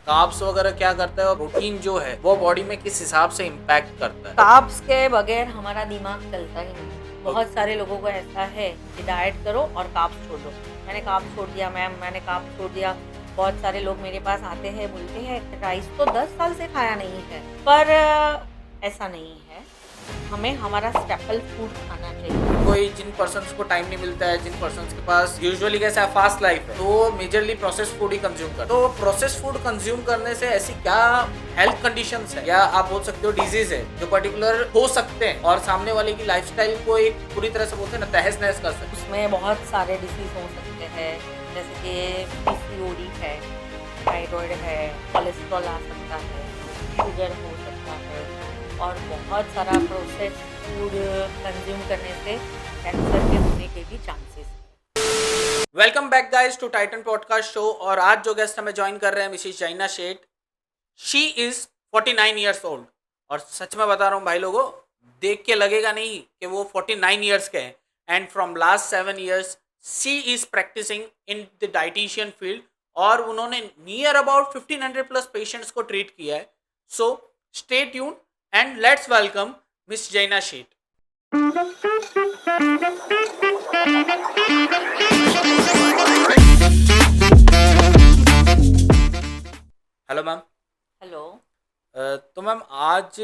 Carbs वगैरह क्या करता है और प्रोटीन जो है वो बॉडी में किस हिसाब से इम्पैक्ट करता है? कार्ब्स के बगैर हमारा दिमाग चलता ही नहीं। बहुत सारे लोगों को ऐसा है कि डाइट करो और कार्ब्स छोड़ दो। मैंने कार्ब्स छोड़ दिया मैम, मैंने कार्ब्स छोड़ दिया। बहुत सारे लोग मेरे पास आते हैं, बोलते हैं राइस तो 10 साल से खाया नहीं है, पर ऐसा नहीं है। हमें हमारा स्टेपल फूड खाना चाहिए। कोई जिन पर्सन्स को टाइम नहीं मिलता है, जिन पर्सन्स के पास यूजुअली कैसा है फास्ट लाइफ है, तो मेजरली प्रोसेस फूड ही कंज्यूम करते हैं। तो प्रोसेस फूड कंज्यूम करने से ऐसी क्या हेल्थ कंडीशंस है या आप बोल सकते हो डिजीज है जो पर्टिकुलर हो सकते हैं और सामने वाले की लाइफस्टाइल को एक पूरी तरह से बोलते हैं ना तहस नहस कर सकते हैं? उसमें बहुत सारे डिसीज हो सकते हैं, जैसे कि पीसीओडी है, थायराइड है, कोलेस्ट्रॉल आ सकता है, शुगर हो सकता है, और बहुत सारा प्रोसेस फूड कंज्यूम करने से कैंसर के होने के भी चांसेस हैं। Welcome back guys to Titan podcast show. और आज जो गेस्ट हमें ज्वाइन कर रहे हैं मिसेस जैना Sheth. She is 49 years old. और सच में बता रहा हूँ भाई लोगों, देख के लगेगा नहीं कि वो 49 ईयर्स के हैं। And from last 7 years she is practising in the dietitian field और उन्होंने नियर अबाउट 1500 प्लस पेशेंट्स को ट्रीट किया है। So stay tune and let's welcome miss Jaina Sheth. Hello ma'am. Hello. तो मैम आज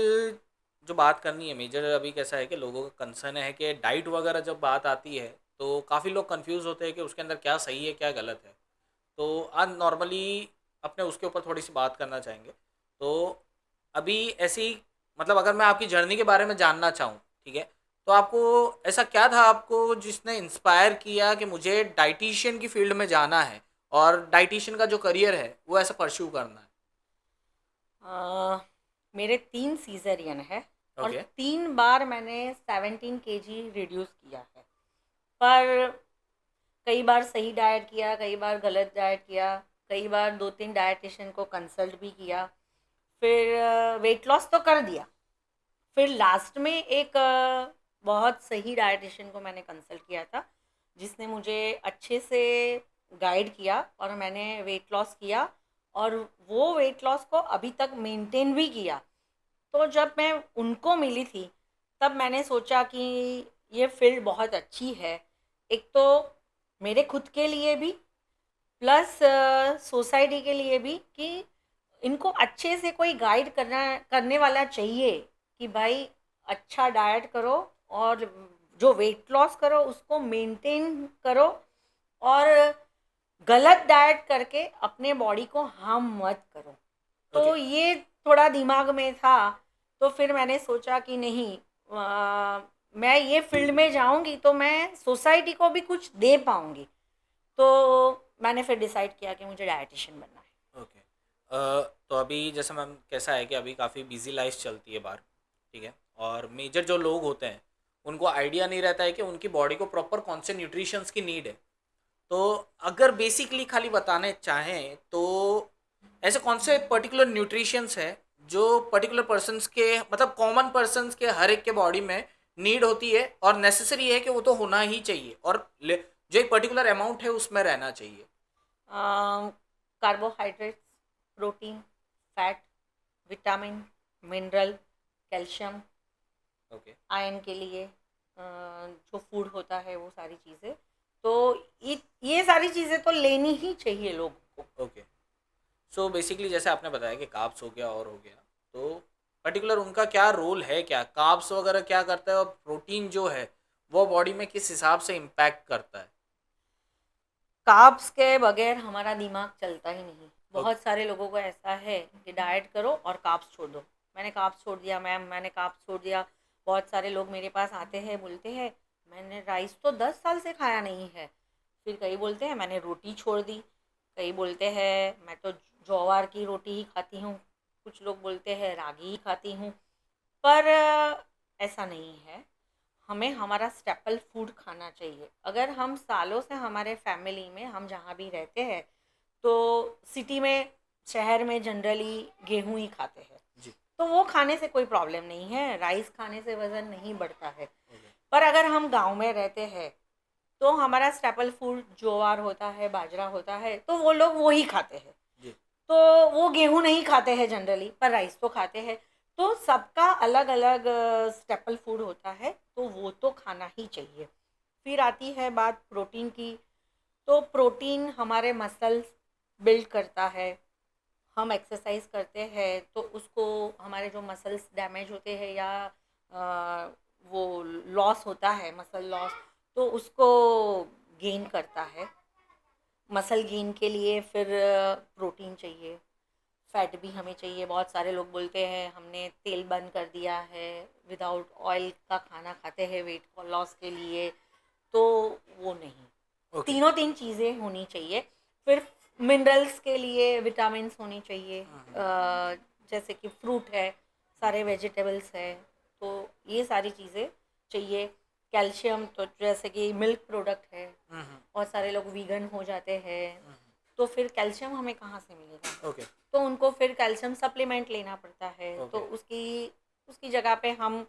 जो बात करनी है मेजर, अभी कैसा है कि लोगों का कंसर्न है कि डाइट वगैरह जब बात आती है तो काफ़ी लोग कंफ्यूज होते हैं कि उसके अंदर क्या सही है क्या गलत है। तो आज नॉर्मली अपने उसके ऊपर थोड़ी सी बात करना चाहेंगे। तो अभी ऐसी मतलब अगर मैं आपकी जर्नी के बारे में जानना चाहूँ, ठीक है, तो आपको ऐसा क्या था आपको जिसने इंस्पायर किया कि मुझे डाइटिशियन की फील्ड में जाना है और डाइटिशियन का जो करियर है वो ऐसा परस्यू करना है? मेरे 3 सीजरियन है और ओके। 3 बार मैंने 17 केजी रिड्यूस किया है। पर कई बार सही डाइट किया, कई बार गलत डाइट किया, कई बार 2-3 डाइटिशियन को कंसल्ट भी किया, फिर वेट लॉस तो कर दिया। फिर लास्ट में एक बहुत सही डाइटिशियन को मैंने कंसल्ट किया था, जिसने मुझे अच्छे से गाइड किया और मैंने वेट लॉस किया, और वो वेट लॉस को अभी तक मेंटेन भी किया। तो जब मैं उनको मिली थी, तब मैंने सोचा कि ये फील्ड बहुत अच्छी है। एक तो मेरे खुद के लिए भी, प्लस सोसाइटी के लिए भी, कि इनको अच्छे से कोई गाइड करने वाला चाहिए कि भाई अच्छा डाइट करो और जो वेट लॉस करो उसको मेंटेन करो, और गलत डाइट करके अपने बॉडी को हार्म मत करो। ओके। तो ये थोड़ा दिमाग में था। तो फिर मैंने सोचा कि नहीं, मैं ये फील्ड में जाऊंगी तो मैं सोसाइटी को भी कुछ दे पाऊंगी। तो मैंने फिर डिसाइड किया कि मुझे डायटिशियन बनना है। ओके। तो अभी जैसे मैम कैसा है कि अभी काफ़ी बिजी लाइफ चलती है बाहर, ठीक है, और मेजर जो लोग होते हैं उनको आइडिया नहीं रहता है कि उनकी बॉडी को प्रॉपर कौन से न्यूट्रिशंस की नीड है। तो अगर बेसिकली खाली बताने चाहें तो ऐसे कौन से पर्टिकुलर न्यूट्रिशंस है जो पर्टिकुलर पर्सन्स के मतलब कॉमन पर्सन्स के हर एक के बॉडी में नीड होती है और नेसेसरी है कि वो तो होना ही चाहिए और जो एक पर्टिकुलर अमाउंट है उसमें रहना चाहिए? Carbohydrates, protein, fat, vitamin, mineral, calcium, okay. Iron के लिए जो फूड होता है वो सारी चीज़ें। तो ये सारी चीज़ें तो लेनी ही चाहिए लोगों को। ओके। सो बेसिकली जैसे आपने बताया कि कार्ब्स हो गया और हो गया, तो पर्टिकुलर उनका क्या रोल है, क्या कार्ब्स वगैरह क्या करता है और प्रोटीन जो है वो बॉडी में किस हिसाब से इम्पैक्ट करता है? कार्ब्स के बगैर हमारा दिमाग चलता ही नहीं। ओके। बहुत सारे लोगों को ऐसा है कि डाइट करो और कार्ब्स छोड़ दो। मैंने कार्ब्स छोड़ दिया मैम, मैंने कार्ब्स छोड़ दिया। बहुत सारे लोग मेरे पास आते हैं, बोलते हैं मैंने राइस तो 10 साल से खाया नहीं है। फिर कई बोलते हैं मैंने रोटी छोड़ दी, कई बोलते हैं मैं तो ज्वार की रोटी ही खाती हूँ, कुछ लोग बोलते हैं रागी ही खाती हूँ। पर ऐसा नहीं है। हमें हमारा स्टेपल फूड खाना चाहिए। अगर हम सालों से हमारे फैमिली में हम जहाँ भी रहते हैं, तो सिटी में, शहर में जनरली गेहूं ही खाते हैं। जी। तो वो खाने से कोई प्रॉब्लम नहीं है, राइस खाने से वज़न नहीं बढ़ता है। ओके। पर अगर हम गांव में रहते हैं तो हमारा स्टेपल फूड ज्वार होता है, बाजरा होता है, तो वो लोग वो ही खाते हैं। जी। तो वो गेहूँ नहीं खाते हैं जनरली, पर राइस तो खाते हैं। तो सबका अलग अलग स्टेपल फूड होता है, तो वो तो खाना ही चाहिए। फिर आती है बात प्रोटीन की। तो प्रोटीन हमारे मसल्स बिल्ड करता है। हम एक्सरसाइज करते हैं तो उसको, हमारे जो मसल्स डैमेज होते हैं या वो लॉस होता है, मसल लॉस, तो उसको गेन करता है। मसल गेन के लिए फिर प्रोटीन चाहिए, फैट भी हमें चाहिए। बहुत सारे लोग बोलते हैं हमने तेल बंद कर दिया है, विदाउट ऑयल का खाना खाते हैं वेट लॉस के लिए, तो वो नहीं। ओके। तीनों तीन चीज़ें होनी चाहिए। फिर मिनरल्स के लिए विटामिन्स होनी चाहिए, जैसे कि फ्रूट है, सारे वेजिटेबल्स है, तो ये सारी चीज़ें चाहिए। कैल्शियम तो जैसे कि मिल्क प्रोडक्ट है, बहुत सारे लोग वीगन हो जाते हैं, तो फिर कैल्शियम हमें कहाँ से मिलेगा? ओके। तो उनको फिर कैल्शियम सप्लीमेंट लेना पड़ता है। तो ओके। उसकी उसकी जगह पे हम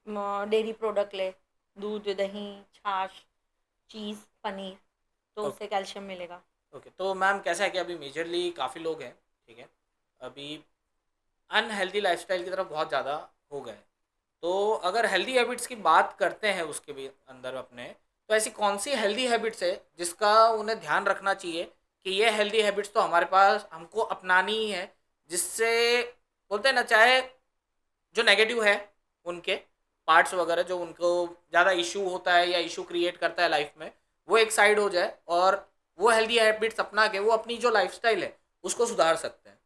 डेयरी प्रोडक्ट ले, दूध, दही, छाछ, चीज़, पनीर, तो ओके। उससे कैल्शियम मिलेगा। ओके, तो मैम कैसा है कि अभी मेजरली काफ़ी लोग हैं, ठीक है, अभी अनहेल्दी लाइफस्टाइल की तरफ बहुत ज़्यादा हो गए। तो अगर हेल्दी हैबिट्स की बात करते हैं उसके भी अंदर अपने, तो ऐसी कौन सी हेल्दी हैबिट्स है जिसका उन्हें ध्यान रखना चाहिए कि ये हेल्दी हैबिट्स तो हमारे पास हमको अपनानी ही है, जिससे बोलते हैं ना, चाहे जो नेगेटिव है उनके पार्ट्स वगैरह जो उनको ज़्यादा इशू होता है या इशू क्रिएट करता है लाइफ में, वो एक साइड हो जाए और वो हेल्दी हैबिट्स अपना के वो अपनी जो लाइफस्टाइल है उसको सुधार सकते हैं।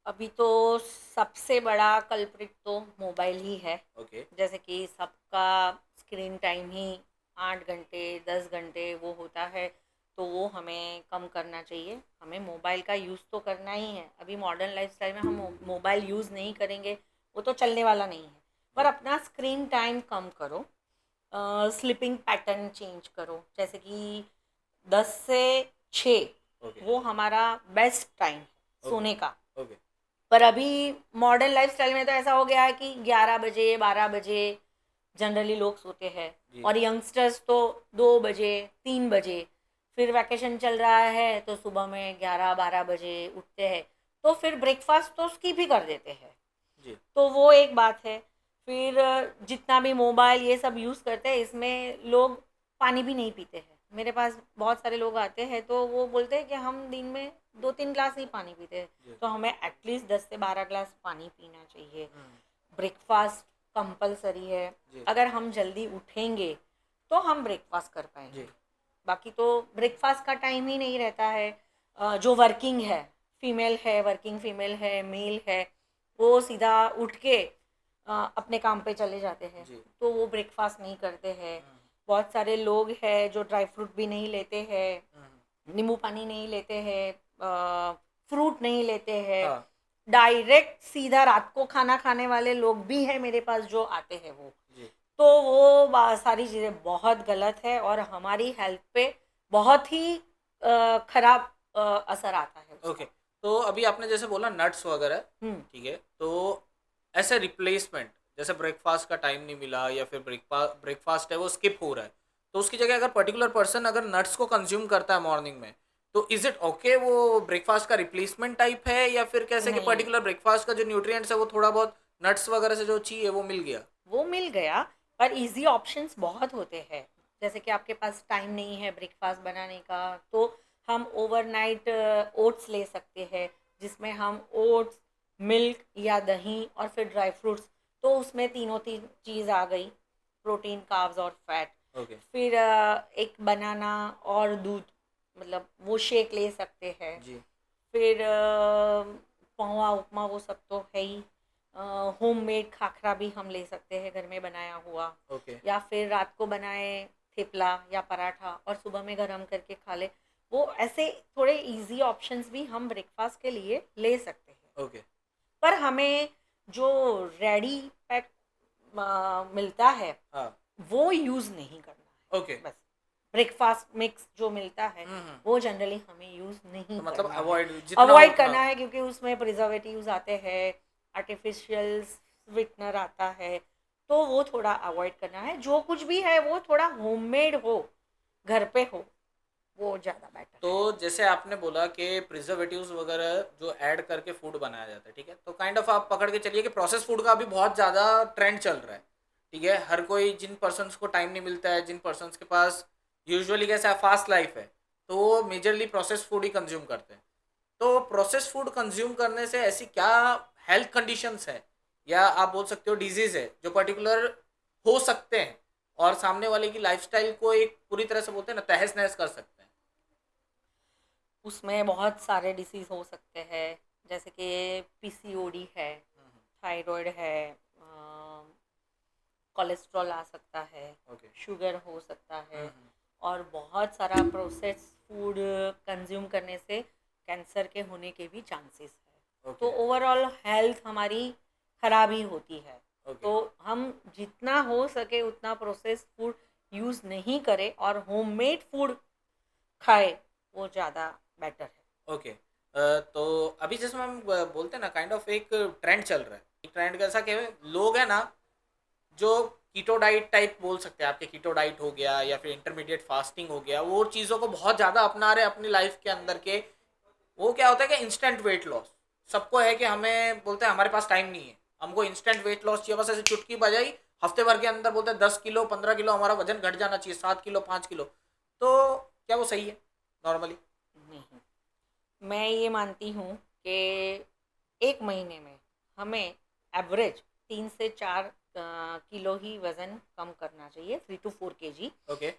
अभी तो सबसे बड़ा कल्प्रिट तो मोबाइल ही है। ओके। जैसे कि सबका स्क्रीन टाइम ही 8 घंटे 10 घंटे वो होता है, तो वो हमें कम करना चाहिए। हमें मोबाइल का यूज़ तो करना ही है। अभी मॉडर्न लाइफस्टाइल में हम मोबाइल यूज़ नहीं करेंगे, वो तो चलने वाला नहीं है। पर जी। अपना स्क्रीन टाइम कम करो, स्लीपिंग पैटर्न चेंज करो। जैसे कि 10 से 6 ओके। वो हमारा बेस्ट टाइम है ओके। सोने का। ओके। पर अभी मॉडर्न लाइफस्टाइल में तो ऐसा हो गया है कि 11 बजे 12 बजे जनरली लोग सोते हैं, जी। और यंगस्टर्स तो 2 बजे 3 बजे। फिर वैकेशन चल रहा है तो सुबह में 11 12 बजे उठते हैं, तो फिर ब्रेकफास्ट तो स्किप ही कर देते हैं। जी। तो वो एक बात है। फिर जितना भी मोबाइल ये सब यूज़ करते हैं, इसमें लोग पानी भी नहीं पीते हैं। मेरे पास बहुत सारे लोग आते हैं तो वो बोलते हैं कि हम दिन में 2 3 ग्लास ही पानी पीते हैं। जी। तो हमें एटलीस्ट 10 से 12 ग्लास पानी पीना चाहिए। हम्म। ब्रेकफास्ट कंपलसरी है। जी। अगर हम जल्दी उठेंगे तो हम ब्रेकफास्ट कर पाएंगे। जी। बाकी तो ब्रेकफास्ट का टाइम ही नहीं रहता है। जो वर्किंग है, फीमेल है, वर्किंग फीमेल है, मेल है, वो सीधा उठ के अपने काम पे चले जाते हैं, जी। तो वो ब्रेकफास्ट नहीं करते हैं। हम्म। बहुत सारे लोग हैं जो ड्राई फ्रूट भी नहीं लेते हैं, हम्म। नींबू पानी नहीं लेते हैं, फ्रूट नहीं लेते हैं। हाँ। डायरेक्ट सीधा रात को खाना खाने वाले लोग भी हैं मेरे पास जो आते हैं वो। जी। तो वो सारी चीज़ें बहुत गलत है और हमारी हेल्थ पे बहुत ही खराब असर आता है ओके, उसका। तो अभी आपने जैसे बोला नट्स वगैरह, हम्म। ठीक है, तो ऐसे रिप्लेसमेंट जैसे ब्रेकफास्ट का टाइम नहीं मिला या फिर ब्रेकफास्ट है वो स्किप हो रहा है, तो उसकी जगह अगर पर्टिकुलर पर्सन अगर नट्स को कंज्यूम करता है मॉर्निंग में, तो इज इट ओके, वो ब्रेकफास्ट का रिप्लेसमेंट टाइप है या फिर कैसे कि नहीं, पर्टिकुलर ब्रेकफास्ट का जो न्यूट्रिएंट्स है वो थोड़ा बहुत नट्स वगैरह से जो चाहिए वो मिल गया? वो मिल गया, पर इजी ऑप्शंस बहुत होते हैं। जैसे कि आपके पास टाइम नहीं है ब्रेकफास्ट बनाने का, तो हम ओवरनाइट ओट्स ले सकते हैं, जिसमें हम ओट्स, मिल्क या दही और फिर ड्राई फ्रूट्स, तो उसमें तीनों तीन चीज़ आ गई, प्रोटीन, कार्ब्स और फैट। ओके। फिर एक बनाना और दूध, मतलब वो शेक ले सकते हैं। जी। फिर पोहा, उपमा, वो सब तो है ही। होममेड खाखरा भी हम ले सकते हैं, घर में बनाया हुआ। ओके। या फिर रात को बनाए थेपला या पराठा और सुबह में गरम करके खा ले। वो ऐसे थोड़े इजी ऑप्शंस भी हम ब्रेकफास्ट के लिए ले सकते हैं। ओके। पर हमें जो रेडी पैक मिलता है हाँ। वो यूज़ नहीं करना ओके। है। बस ब्रेकफास्ट मिक्स जो मिलता है हम्म। वो जनरली हमें यूज़ नहीं तो मतलब करना है। अवॉइड जितना हो अवॉइड उतना। करना है, क्योंकि उसमें प्रिजर्वेटिव्स आते हैं, आर्टिफिशियल स्वीटनर आता है, तो वो थोड़ा अवॉइड करना है। जो कुछ भी है वो थोड़ा होममेड हो, घर पे हो, वो ज़्यादा बेटर तो है। जैसे आपने बोला कि प्रिजर्वेटिव्स वगैरह जो ऐड करके फूड बनाया जाता है, ठीक है, तो काइंड ऑफ आप पकड़ के चलिए कि प्रोसेस फूड का अभी बहुत ज़्यादा ट्रेंड चल रहा है, ठीक है। हर कोई, जिन पर्सन्स को टाइम नहीं मिलता है, जिन पर्सन्स के पास यूजुअली कैसा है, फास्ट लाइफ है, तो वो मेजरली प्रोसेस फूड ही कंज्यूम करते हैं। तो प्रोसेस फूड कंज्यूम करने से ऐसी क्या हेल्थ कंडीशंस है, या आप बोल सकते हो डिजीज है, जो पर्टिकुलर हो सकते हैं और सामने वाले की लाइफस्टाइल को एक पूरी तरह से बोलते हैं ना, तहस नहस कर सकते हैं। उसमें बहुत सारे डिसीज़ हो सकते हैं, जैसे कि पीसीओडी है, थायराइड है, कोलेस्ट्रॉल आ सकता है, ओके। शुगर हो सकता है, हम्म। और बहुत सारा प्रोसेस फूड कंज्यूम करने से कैंसर के होने के भी चांसेस है। तो ओके। ओवरऑल हेल्थ हमारी खराब ही होती है। ओके। तो हम जितना हो सके उतना प्रोसेस फूड यूज़ नहीं करें और होममेड फूड खाए, वो ज़्यादा बेटर है। ओके। तो अभी जैसे हम बोलते हैं ना, काइंड ऑफ एक ट्रेंड चल रहा है। ट्रेंड कैसा कि लोग है ना, जो कीटो डाइट टाइप बोल सकते हैं, आपके कीटो डाइट हो गया या फिर इंटरमीडिएट फास्टिंग हो गया, वो चीज़ों को बहुत ज़्यादा अपना रहे अपनी लाइफ के अंदर के। वो क्या होता है कि इंस्टेंट वेट लॉस सबको है, कि हमें बोलते हैं हमारे पास टाइम नहीं है, हमको इंस्टेंट वेट लॉस चाहिए, बस ऐसे चुटकी बजाई हफ्ते भर के अंदर बोलते हैं 10 किलो 15 किलो हमारा वजन घट जाना चाहिए, 7 किलो 5 किलो। तो क्या वो सही है नॉर्मली? नहीं, मैं ये मानती हूँ कि एक महीने में हमें एवरेज 3 से 4 किलो ही वज़न कम करना चाहिए, 3 to 4 kg। ओके।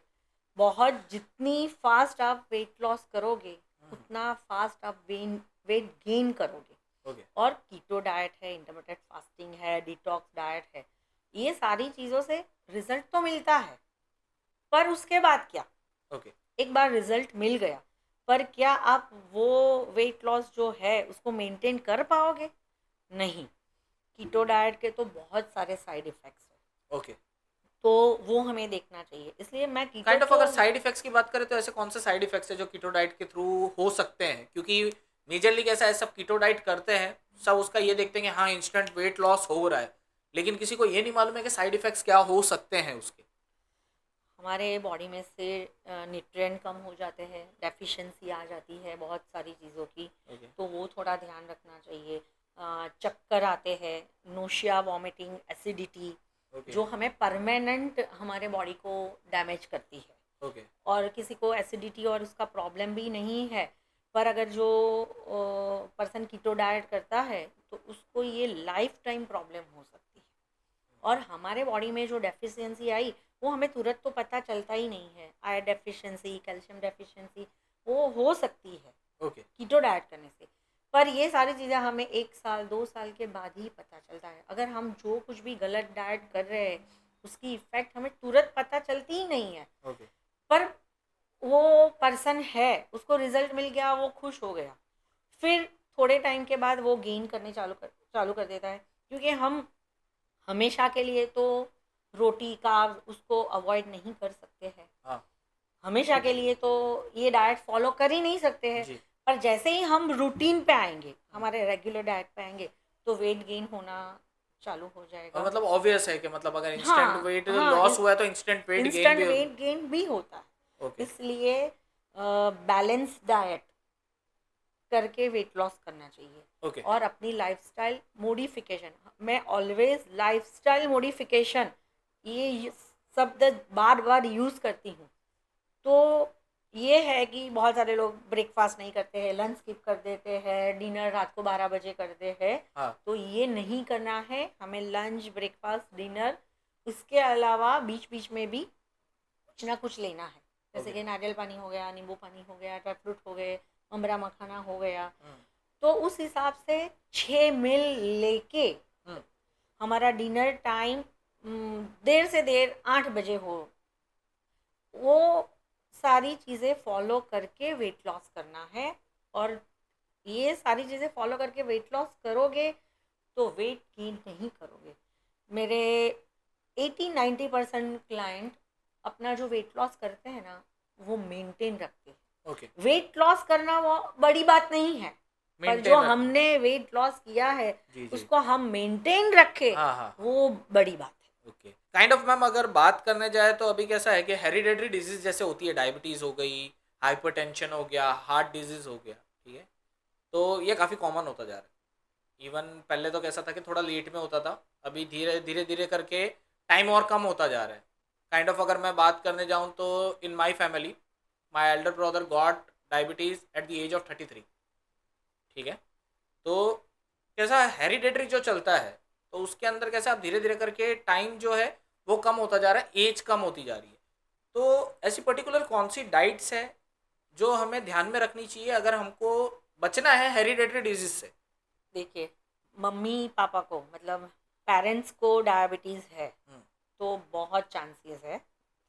बहुत जितनी फास्ट आप वेट लॉस करोगे उतना फास्ट आप वेट गेन करोगे। ओके। और कीटो डाइट है, इंटरमिटेंट फास्टिंग है, डिटॉक्स डाइट है, ये सारी चीज़ों से रिजल्ट तो मिलता है, पर उसके बाद क्या? ओके। एक बार रिजल्ट मिल गया, पर क्या आप वो वेट लॉस जो है उसको मेंटेन कर पाओगे? नहीं। कीटो डाइट के तो बहुत सारे साइड इफ़ेक्ट्स हैं, ओके। तो वो हमें देखना चाहिए, इसलिए मैं कीटो काइंड ऑफ तो अगर साइड इफेक्ट्स की बात करें तो ऐसे कौन से साइड इफेक्ट्स है जो कीटो डाइट के थ्रू हो सकते हैं? क्योंकि मेजरली कैसा है, सब कीटो डाइट करते हैं, सब उसका ये देखते हैं कि हाँ इंस्टेंट वेट लॉस हो रहा है, लेकिन किसी को ये नहीं मालूम है कि साइड इफेक्ट्स क्या हो सकते हैं उसके। हमारे बॉडी में से न्यूट्रिएंट कम हो जाते हैं, डेफिशिएंसी आ जाती है बहुत सारी चीज़ों की, ओके। तो वो थोड़ा ध्यान रखना चाहिए। चक्कर आते हैं, नोशिया, वॉमिटिंग, एसिडिटी, ओके। जो हमें परमानेंट हमारे बॉडी को डैमेज करती है। ओके। और किसी को एसिडिटी और उसका प्रॉब्लम भी नहीं है, पर अगर जो पर्सन कीटो डाइट करता है तो उसको ये लाइफ टाइम प्रॉब्लम हो सकती है। और हमारे बॉडी में जो डेफिशिएंसी आई वो हमें तुरंत तो पता चलता ही नहीं है। आयरन डेफिशिएंसी, कैल्शियम डेफिशिएंसी वो हो सकती है ओके। कीटो डाइट करने से, पर ये सारी चीज़ें हमें 1 साल 2 साल के बाद ही पता चलता है। अगर हम जो कुछ भी गलत डाइट कर रहे हैं उसकी इफ़ेक्ट हमें तुरंत पता चलती ही नहीं है। ओके। पर वो पर्सन है, उसको रिजल्ट मिल गया, वो खुश हो गया, फिर थोड़े टाइम के बाद वो गेन करने चालू कर देता है, क्योंकि हम हमेशा के लिए तो रोटी कार्ब्स उसको अवॉइड नहीं कर सकते हैं, हाँ। हमेशा के लिए तो ये डाइट फॉलो कर ही नहीं सकते हैं। जी। पर जैसे ही हम रूटीन पे आएंगे, हमारे रेगुलर डाइट पे आएंगे, तो वेट गेन होना चालू हो और जाएगा। मतलब ऑब्वियस है कि मतलब अगर इंस्टेंट हाँ वेट हाँ, लॉस हुआ है तो इंस्टेंट वेट गेन इंस्टेंट भी होगा। वेट गेन भी होता है। ओके। इसलिए बैलेंस डाइट करके वेट लॉस करना चाहिए। ओके। और अपनी लाइफस्टाइल मॉडिफिकेशन, मैं ऑलवेज लाइफस्टाइल मॉडिफिकेशन ये शब्द बार बार यूज़ करती हूँ। तो ये है कि बहुत सारे लोग ब्रेकफास्ट नहीं करते हैं, लंच स्किप कर देते हैं, डिनर रात को 12 बजे करते हैं। हाँ। तो ये नहीं करना है, हमें लंच, ब्रेकफास्ट, डिनर, इसके अलावा बीच बीच में भी कुछ ना कुछ लेना है। जैसे ओके। कि नारियल पानी हो गया, नींबू पानी हो गया, ड्राई फ्रूट हो गए, अमरा मखाना हो गया। हम्म। तो उस हिसाब से 6 मील लेके हम्म। हमारा डिनर टाइम देर से देर 8 बजे हो, वो सारी चीज़ें फॉलो करके वेट लॉस करना है। और ये सारी चीज़ें फॉलो करके वेट लॉस करोगे तो वेट गेन नहीं करोगे। मेरे 80-90% क्लाइंट अपना जो वेट लॉस करते हैं ना, वो मेंटेन रखते हैं। ओके। वेट लॉस करना वो बड़ी बात नहीं है, पर जो मेंटेन रखना। हमने वेट लॉस किया है जी जी। उसको हम मेंटेन रखे, हाँ हाँ। वो बड़ी बात है। ओके। काइंड ऑफ मैम अगर बात करने जाए तो अभी कैसा है कि हेरिडेटरी डिजीज जैसे होती है, डायबिटीज़ हो गई, हाइपरटेंशन हो गया, हार्ट डिजीज़ हो गया, ठीक है? तो ये काफ़ी कॉमन होता जा रहा है। इवन पहले तो कैसा था कि थोड़ा लेट में होता था, अभी धीरे धीरे धीरे करके टाइम और कम होता जा रहा है। काइंड ऑफ अगर मैं बात करने जाऊँ तो in my family my elder brother got diabetes at the age of 33, ठीक है? तो कैसा हेरिडेटरी जो चलता है, तो उसके अंदर कैसा आप धीरे धीरे करके टाइम जो है वो कम होता जा रहा है, एज कम होती जा रही है। तो ऐसी पर्टिकुलर कौन सी डाइट्स है जो हमें ध्यान में रखनी चाहिए अगर हमको बचना है हेरिडेटरी डिजीज से? देखिए, मम्मी पापा को मतलब पेरेंट्स को डायबिटीज़ है हम्म, तो बहुत चांसेस है,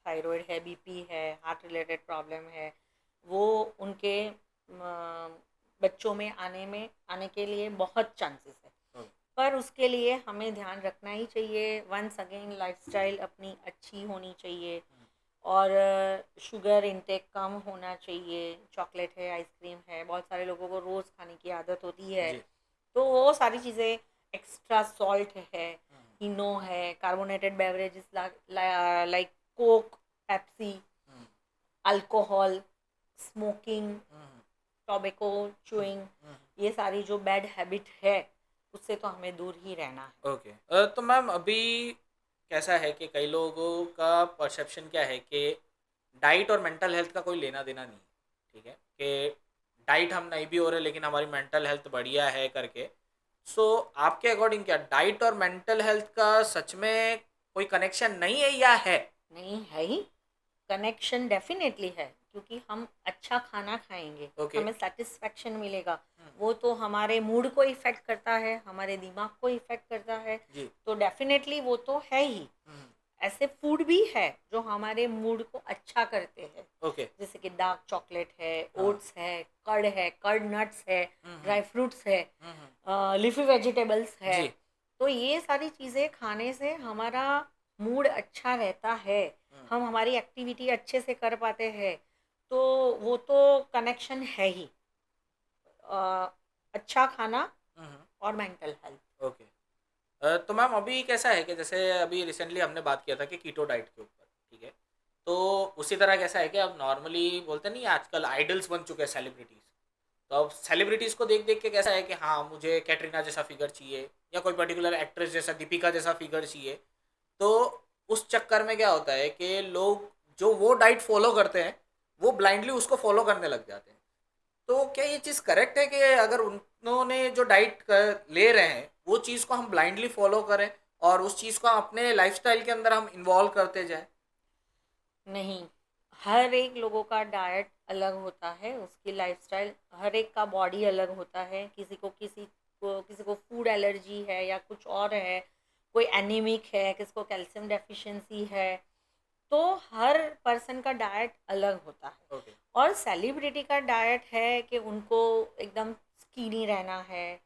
थायराइड है, बीपी है, हार्ट रिलेटेड प्रॉब्लम है, वो उनके बच्चों में आने के लिए बहुत चांसेस है। हम्म, पर उसके लिए हमें ध्यान रखना ही चाहिए। वंस अगेन लाइफस्टाइल अपनी अच्छी होनी चाहिए और शुगर इंटेक कम होना चाहिए। चॉकलेट है, आइसक्रीम है, बहुत सारे लोगों को रोज़ खाने की आदत होती है, जी, तो वो सारी चीज़ें, एक्स्ट्रा सॉल्ट है, हम्म, इनो है, carbonated beverages like Coke, Pepsi, hmm, alcohol, smoking, hmm, tobacco, hmm, chewing, hmm, ये सारी जो बैड हैबिट है उससे तो हमें दूर ही रहना है। ओके। तो मैम अभी कैसा है कि कई लोगों का परसेप्शन क्या है कि डाइट और मेंटल हेल्थ का कोई लेना देना नहीं है, ठीक है? कि डाइट हम नहीं भी हो रहे लेकिन हमारी मेंटल हेल्थ बढ़िया है करके। सो आपके अकॉर्डिंग क्या डाइट और मेंटल हेल्थ का सच में कोई कनेक्शन नहीं है या है? नहीं है ही, कनेक्शन डेफिनेटली है, क्योंकि हम अच्छा खाना खाएंगे ओके। हमें सेटिस्फेक्शन मिलेगा। हम्म, वो तो हमारे मूड को इफ़ेक्ट करता है, हमारे दिमाग को इफ़ेक्ट करता है, जी, तो डेफिनेटली वो तो है ही। हम्म, ऐसे फूड भी है जो हमारे मूड को अच्छा करते हैं, ओके, जैसे कि डार्क चॉकलेट है, हाँ, ओट्स है, कर्ड नट्स है, हम्म, ड्राई फ्रूट्स है, हम्म, लीफी वेजिटेबल्स है। जी, तो ये सारी चीज़ें खाने से हमारा मूड अच्छा रहता है, हम्म, हम हमारी एक्टिविटी अच्छे से कर पाते हैं, तो वो तो कनेक्शन है ही। अ, अच्छा खाना हम्म, और मेंटल हेल्थ। ओके। तो मैम अभी कैसा है कि जैसे अभी रिसेंटली हमने बात किया था कि कीटो डाइट के ऊपर, ठीक है? तो उसी तरह कैसा है कि अब नॉर्मली बोलते नहीं आजकल आइडल्स बन चुके हैं सेलिब्रिटीज़। तो अब सेलिब्रिटीज़ को देख देख के कैसा है कि हाँ मुझे कैटरीना जैसा फिगर चाहिए या कोई पर्टिकुलर एक्ट्रेस जैसा दीपिका जैसा फिगर चाहिए। तो उस चक्कर में क्या होता है कि लोग जो वो डाइट फॉलो करते हैं वो ब्लाइंडली उसको फॉलो करने लग जाते हैं। तो क्या ये चीज़ करेक्ट है कि अगर उन्होंने जो डाइट ले रहे हैं वो चीज़ को हम ब्लाइंडली फॉलो करें और उस चीज़ को अपने लाइफस्टाइल के अंदर हम इन्वॉल्व करते जाएं? नहीं, हर एक लोगों का डाइट अलग होता है, उसकी लाइफस्टाइल, हर एक का बॉडी अलग होता है, किसी को फूड एलर्जी है या कुछ और है, कोई एनीमिक है, किसी को कैल्शियम डेफिशिएंसी है, तो हर पर्सन का डाइट अलग होता है। ओके। और सेलिब्रिटी का डाइट है कि उनको एकदम स्किनी रहना है,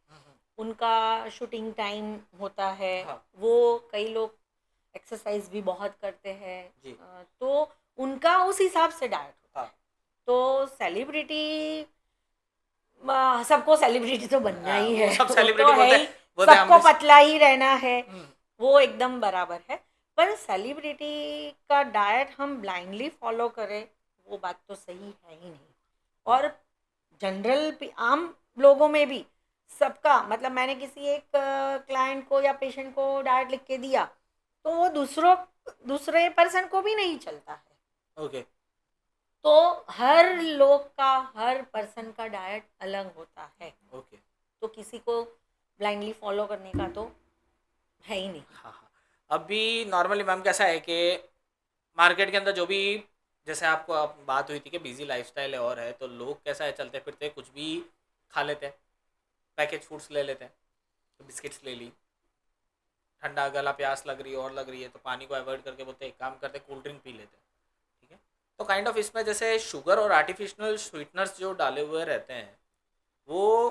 उनका शूटिंग टाइम होता है, हाँ, वो कई लोग एक्सरसाइज भी बहुत करते हैं, जी, तो उनका उस हिसाब से डाइट होता हाँ, है। तो सेलिब्रिटी, सबको सेलिब्रिटी तो बनना हाँ, ही वो है सब वो तो सेलिब्रिटी है ही, बोलते हैं सबको हमने पतला ही रहना है, हम्म, वो एकदम बराबर है। पर सेलिब्रिटी का डाइट हम ब्लाइंडली फॉलो करें, वो बात तो सही है ही नहीं। और ओके, जनरल आम लोगों में भी सबका मतलब, मैंने किसी एक क्लाइंट को या पेशेंट को डाइट लिख के दिया तो वो दूसरे पर्सन को भी नहीं चलता है। ओके, तो हर लोग का, हर पर्सन का डाइट अलग होता है, ओके, तो किसी को ब्लाइंडली फॉलो करने का तो है ही नहीं। हाँ, हाँ। अभी नॉर्मली मैम कैसा है कि मार्केट के अंदर जो भी जैसे आपको बात हुई थी कि बिजी लाइफस्टाइल है और है तो लोग कैसा है चलते फिरते कुछ भी खा लेते हैं, पैकेज फूड्स ले लेते हैं, तो बिस्किट्स ले ली, ठंडा गला प्यास लग रही है और लग रही है तो पानी को अवॉइड करके बोलते हैं एक काम करते हैं कोल्ड ड्रिंक पी लेते हैं, ठीक है? तो काइंड ऑफ इसमें जैसे शुगर और आर्टिफिशियल स्वीटनर्स जो डाले हुए रहते हैं वो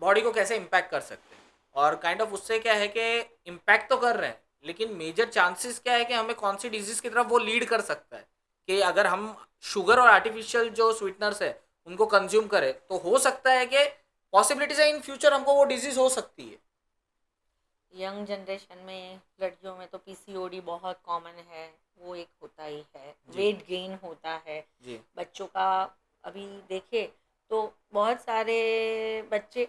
बॉडी को कैसे इम्पैक्ट कर सकते हैं और काइंड ऑफ उससे क्या है कि इम्पैक्ट तो कर रहे हैं लेकिन मेजर चांसेस क्या है कि हमें कौन सी डिजीज़ की तरफ वो लीड कर सकता है कि अगर हम शुगर और आर्टिफिशियल जो स्वीटनर्स है उनको कंज्यूम करें तो हो सकता है कि पॉसिबिलिटीज है इन फ्यूचर हमको वो डिजीज़ हो सकती है। यंग जनरेशन में लड़कियों में तो पीसीओडी बहुत कॉमन है, वो एक होता ही है, जी, वेट गेन होता है, जी, बच्चों का अभी देखिए तो बहुत सारे बच्चे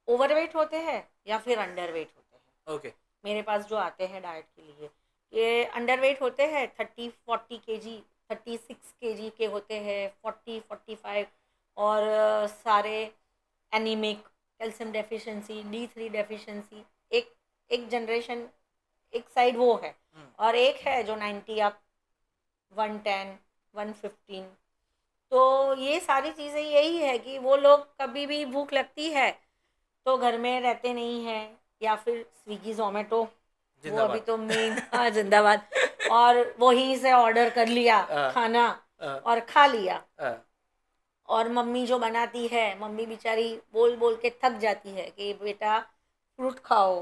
ओवरवेट होते हैं या फिर अंडरवेट होते हैं। ओके। मेरे पास जो आते हैं डाइट के लिए, ये अंडरवेट होते हैं, 30-40 kg, 36 kg के होते हैं, 40-45, और सारे anaemic, calcium deficiency, D3 deficiency. एक एक जनरेशन, एक साइड वो है, और एक है जो 90 अप, 110, 115। तो ये सारी चीज़ें यही है कि वो लोग कभी भी भूख लगती है तो घर में रहते नहीं हैं, या फिर स्विगी जोमेटो, वो अभी जिंदाबाद। तो मेन, हाँ जिंदाबाद, और वहीं से ऑर्डर कर लिया अ, खाना अ, और खा लिया। अ, और मम्मी जो बनाती है, मम्मी बेचारी बोल बोल के थक जाती है कि बेटा फ्रूट खाओ,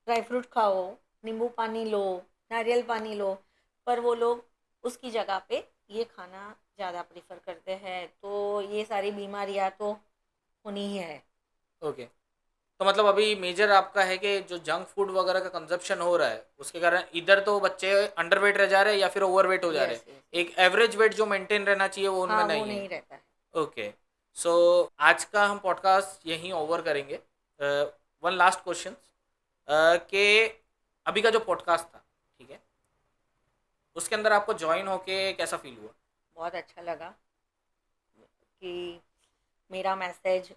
ड्राई फ्रूट खाओ, नींबू पानी लो, नारियल पानी लो, पर वो लोग उसकी जगह पे ये खाना ज़्यादा प्रेफर करते हैं, तो ये सारी बीमारियां तो होनी ही है। ओके। तो मतलब अभी मेजर आपका है कि जो जंक फूड वगैरह का कंजप्शन हो रहा है उसके कारण इधर तो बच्चे अंडरवेट रह जा रहे हैं या फिर ओवरवेट हो जा रहे यस हैं। यस एक यस। एवरेज वेट जो मेंटेन रहना चाहिए वो उनमें हाँ, वो नहीं है। नहीं रहता है। ओके। सो आज का हम पॉडकास्ट यहीं ओवर करेंगे। वन लास्ट क्वेश्चन कि अभी का जो पॉडकास्ट था, ठीक है, उसके अंदर आपको ज्वाइन होके कैसा फील हुआ? बहुत अच्छा लगा कि मेरा मैसेज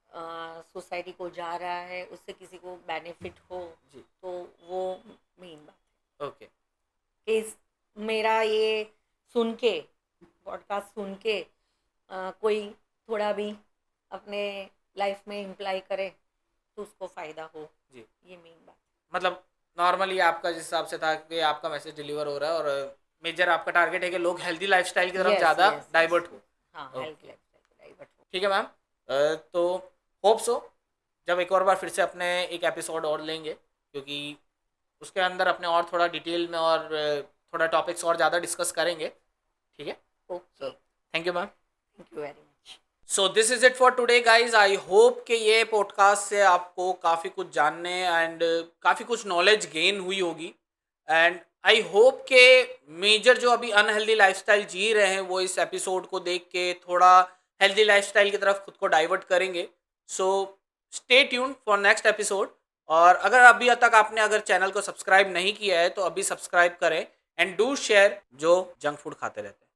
सोसाइटी को जा रहा है, उससे किसी को बेनिफिट हो, जी। तो वो मेन बात ओके। है कि मेरा ये सुन के, पॉडकास्ट सुन के कोई थोड़ा भी अपने लाइफ में इम्प्लाई करे तो उसको फ़ायदा हो, जी। ये मेन बात मतलब नॉर्मली आपका जिस हिसाब से था कि आपका मैसेज डिलीवर हो रहा है और मेजर आपका टारगेट है कि लोग हेल्दी लाइफस्टाइल की है। तरफ यस ज़्यादा यस यस डाइवर्ट यस। हाँ, हो। Health okay. लाइफ डाइवर्ट हो। ठीक है मैम। तो होप सो जब एक और बार फिर से अपने एक एपिसोड और लेंगे, क्योंकि उसके अंदर अपने और थोड़ा डिटेल में और थोड़ा टॉपिक्स और ज़्यादा डिस्कस करेंगे। ठीक है। Okay, so thank you ma'am. Thank you very much. So this is it for today guys. I hope कि ये पॉडकास्ट से आपको काफ़ी कुछ जानने एंड काफ़ी कुछ नॉलेज गेन हुई होगी। एंड आई होप के मेजर जो अभी अनहेल्दी लाइफस्टाइल जी रहे हैं वो इस एपिसोड को देख के थोड़ा हेल्दी लाइफस्टाइल की तरफ खुद को डाइवर्ट करेंगे। सो stay tune for next episode. और अगर अभी तक आपने अगर चैनल को सब्सक्राइब नहीं किया है तो अभी सब्सक्राइब करें एंड डू शेयर जो जंक फूड खाते रहते हैं।